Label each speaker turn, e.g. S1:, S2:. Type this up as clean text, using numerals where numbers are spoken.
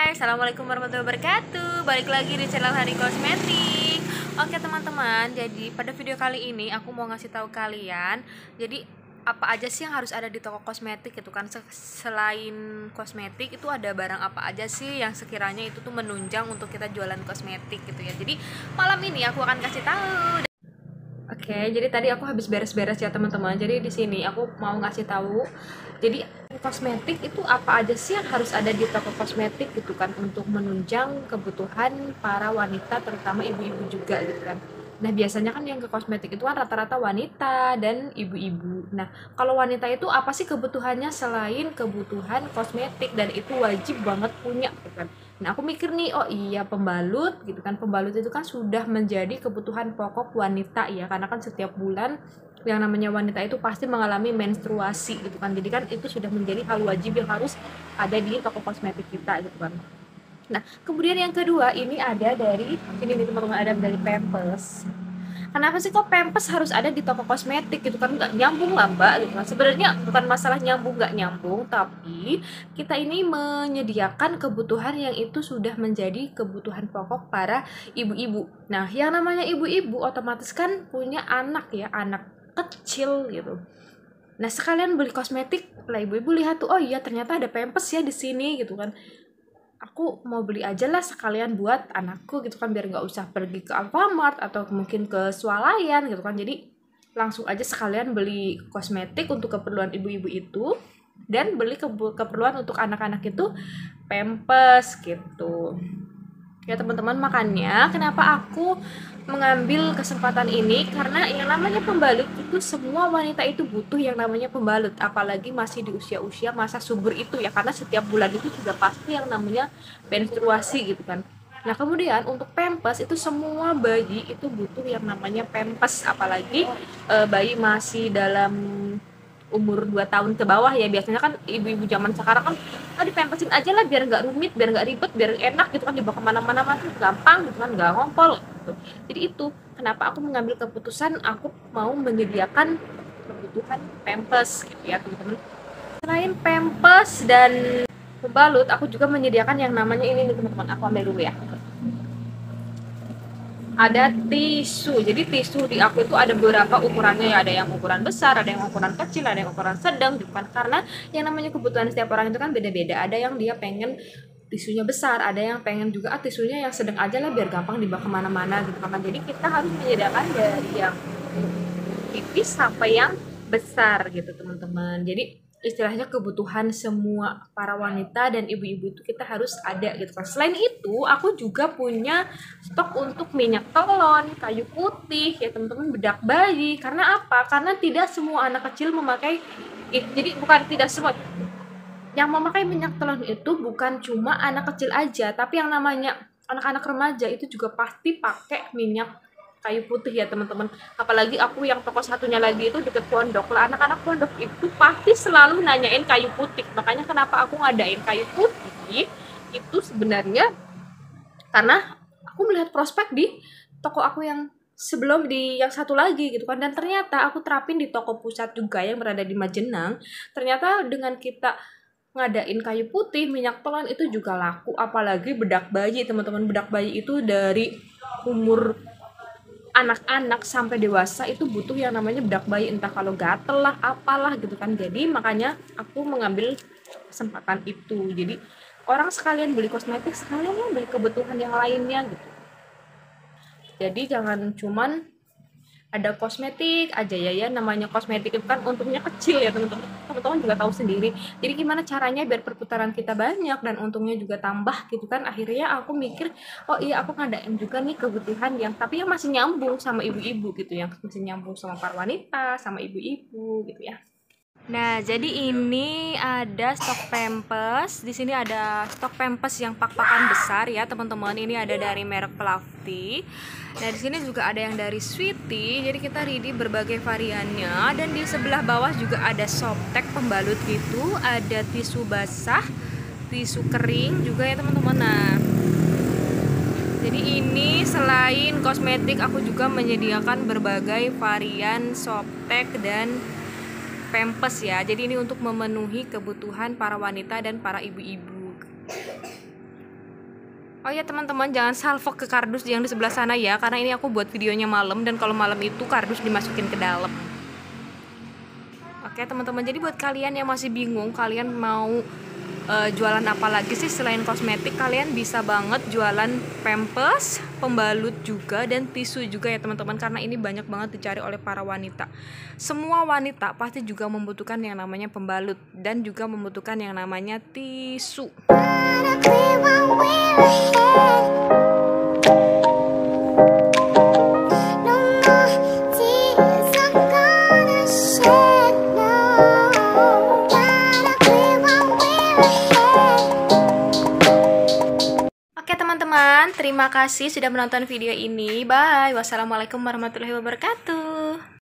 S1: Hai, Assalamualaikum warahmatullahi wabarakatuh. Balik lagi di channel Hari Kosmetik. Oke teman-teman, jadi pada video kali ini aku mau ngasih tahu kalian, jadi apa aja sih yang harus ada di toko kosmetik itu kan. Selain kosmetik itu ada barang apa aja sih yang sekiranya itu tuh menunjang untuk kita jualan kosmetik gitu ya. Jadi malam ini aku akan kasih tahu. Oke, jadi tadi aku habis beres-beres ya teman-teman. Jadi di sini aku mau ngasih tahu. Jadi kosmetik itu apa aja sih yang harus ada di toko kosmetik gitu kan untuk menunjang kebutuhan para wanita terutama ibu-ibu juga gitu kan. Nah, biasanya kan yang ke kosmetik itu kan rata-rata wanita dan ibu-ibu. Nah, kalau wanita itu apa sih kebutuhannya selain kebutuhan kosmetik dan itu wajib banget punya gitu kan. Nah, aku mikir nih, oh iya pembalut gitu kan. Pembalut itu kan sudah menjadi kebutuhan pokok wanita ya, karena kan setiap bulan yang namanya wanita itu pasti mengalami menstruasi gitu kan. Jadi kan itu sudah menjadi hal wajib yang harus ada di toko kosmetik kita gitu kan. Nah, kemudian yang kedua ini ada dari ini nih teman-teman, ada dari Pampers. Kenapa sih kok Pampers harus ada di toko kosmetik gitu kan? Nggak nyambung lah mbak gitu kan. Sebenarnya bukan masalah nyambung nggak nyambung, tapi kita ini menyediakan kebutuhan yang itu sudah menjadi kebutuhan pokok para ibu-ibu. Nah, yang namanya ibu-ibu otomatis kan punya anak ya, anak kecil gitu. Nah, sekalian beli kosmetik lah, ibu-ibu lihat tuh, oh iya ternyata ada Pampers ya di sini gitu kan. Aku mau beli aja lah sekalian buat anakku gitu kan, biar nggak usah pergi ke Alfamart atau mungkin ke Swalayan gitu kan. Jadi langsung aja sekalian beli kosmetik untuk keperluan ibu-ibu itu dan beli keperluan untuk anak-anak itu Pampers gitu ya teman-teman. Makanya kenapa aku mengambil kesempatan ini, karena yang namanya pembalut itu semua wanita itu butuh yang namanya pembalut, apalagi masih di usia-usia masa subur itu ya, karena setiap bulan itu sudah pasti yang namanya menstruasi gitu kan. Nah, kemudian untuk Pampers itu semua bayi itu butuh yang namanya Pampers, apalagi bayi masih dalam umur 2 tahun ke bawah ya. Biasanya kan ibu-ibu zaman sekarang kan dipempesin aja lah biar nggak rumit, biar nggak ribet, biar enak gitu kan, dibawa kemana-mana tuh gampang gitu kan, nggak ngompol gitu. Jadi itu kenapa aku mengambil keputusan aku mau menyediakan kebutuhan Pampers gitu ya teman-teman. Selain Pampers dan pembalut, aku juga menyediakan yang namanya ini nih teman-teman. Aku ambil dulu ya, ada tisu. Jadi tisu di aku itu ada beberapa ukurannya ya, ada yang ukuran besar, ada yang ukuran kecil, ada yang ukuran sedang gitu kan. Karena yang namanya kebutuhan setiap orang itu kan beda-beda. Ada yang dia pengen tisunya besar, ada yang pengen juga tisunya yang sedang aja lah biar gampang dibawa kemana-mana gitu kan. Jadi kita harus menyediakan dari yang tipis sampai yang besar gitu teman-teman. Jadi istilahnya kebutuhan semua para wanita dan ibu-ibu itu kita harus ada gitu kan. Selain itu aku juga punya stok untuk minyak telon, kayu putih ya teman-teman, bedak bayi. Karena apa? Karena tidak semua anak kecil memakai, jadi bukan tidak semua yang memakai minyak telon itu bukan cuma anak kecil aja, tapi yang namanya anak-anak remaja itu juga pasti pakai minyak kayu putih ya teman-teman. Apalagi aku yang toko satunya lagi itu deket pondok lah, anak-anak pondok itu pasti selalu nanyain kayu putih. Makanya kenapa aku ngadain kayu putih itu sebenarnya karena aku melihat prospek di toko aku yang sebelum di yang satu lagi gitu kan. Dan ternyata aku terapin di toko pusat juga yang berada di Majenang. Ternyata dengan kita ngadain kayu putih, minyak telon itu juga laku. Apalagi bedak bayi teman-teman. Bedak bayi itu dari umur anak-anak sampai dewasa itu butuh yang namanya bedak bayi, entah kalau gatel lah apalah gitu kan. Jadi makanya aku mengambil kesempatan itu. Jadi orang sekalian beli kosmetik, sekalian beli kebutuhan yang lainnya gitu. Jadi jangan cuman ada kosmetik aja ya, namanya kosmetik itu kan untungnya kecil ya teman-teman. Teman-teman juga tahu sendiri. Jadi gimana caranya biar perputaran kita banyak dan untungnya juga tambah gitu kan. Akhirnya aku mikir, oh iya aku ngadain juga nih kebutuhan yang tapi yang masih nyambung sama ibu-ibu gitu, yang masih nyambung sama para wanita, sama ibu-ibu gitu ya. Nah, jadi ini ada stok Pampers. Di sini ada stok Pampers yang pak-pakan besar ya, teman-teman. Ini ada dari merek Plafty. Nah, di sini juga ada yang dari Sweety. Jadi kita ready berbagai variannya. Dan di sebelah bawah juga ada Softtek pembalut gitu, ada tisu basah, tisu kering juga ya, teman-teman. Nah, jadi ini selain kosmetik, aku juga menyediakan berbagai varian Softtek dan Pampers ya. Jadi ini untuk memenuhi kebutuhan para wanita dan para ibu-ibu. Oh ya teman-teman, jangan salfok ke kardus yang di sebelah sana ya, karena ini aku buat videonya malam dan kalau malam itu kardus dimasukin ke dalam. Oke teman-teman, jadi buat kalian yang masih bingung kalian mau jualan apa lagi sih selain kosmetik, kalian bisa banget jualan pampers, pembalut juga, dan tisu juga ya teman-teman, karena ini banyak banget dicari oleh para wanita. Semua wanita pasti juga membutuhkan yang namanya pembalut dan juga membutuhkan yang namanya tisu. Teman-teman, terima kasih sudah menonton video ini. Bye. Wassalamualaikum warahmatullahi wabarakatuh.